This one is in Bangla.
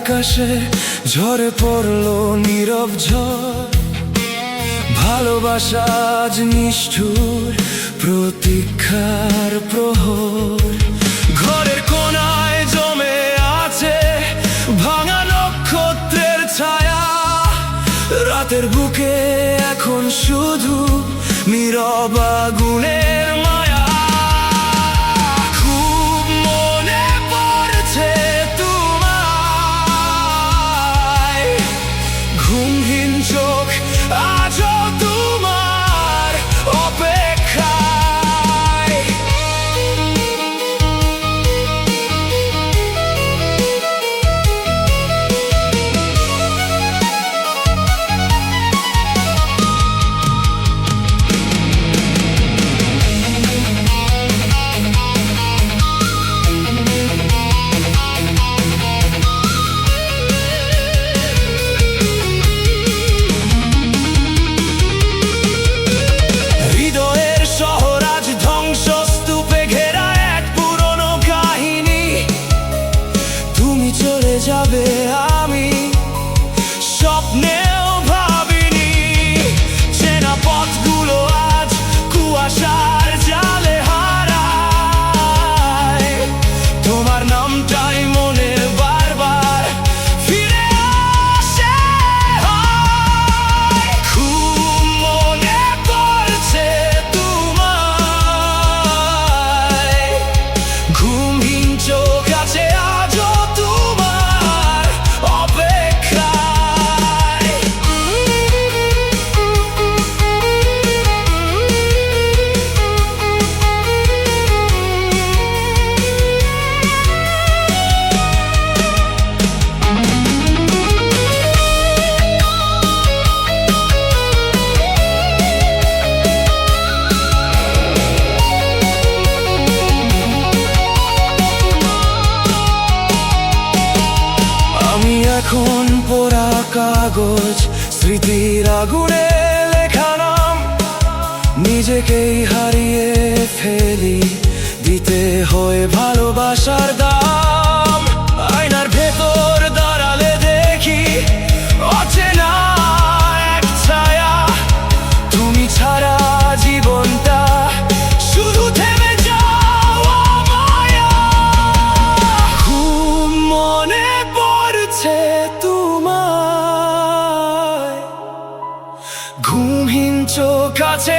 আকাশে ঝরে পড়লো নীরব ঝড়, ভালোবাসা আজ নিষ্ঠুর প্রতীক্ষার প্রহর। ঘরের কোণায় জমে আছে ভাঙা নক্ষত্রের ছায়া, রাতের বুকে এখন শুধু নীরব আগুনের মায়া। খুব মনে পড়ছে তোমায়, ঘুমহীন চোখ আজও তোমার অপেক্ষায়। যাবে আমি স্বপ্নেও ভাবিনি, চেনা পথগুলো আজ কুয়াশার জালে হারায়। তোমার নামটাই মনে বারবার ফিরে আসে। খুব মনে পড়ছে তোমায়, ঘুমহীন চোখ আছে আজও এখন পোড়া কাগজ, স্মৃতির আগুনে লেখা নাম, নিজেকেই হারিয়ে ফেলি, দিতে হয় ভালোবাসার দাম। আয়নার ভেতর দাঁড়ালে দেখি অচেনা এক ছায়া, তুমি ছাড়া জীবনটা শুধু থেমে যাওয়া মায়া। খুব মনে পড়ছে তোমায়, ঘুমহীন চোখ আছে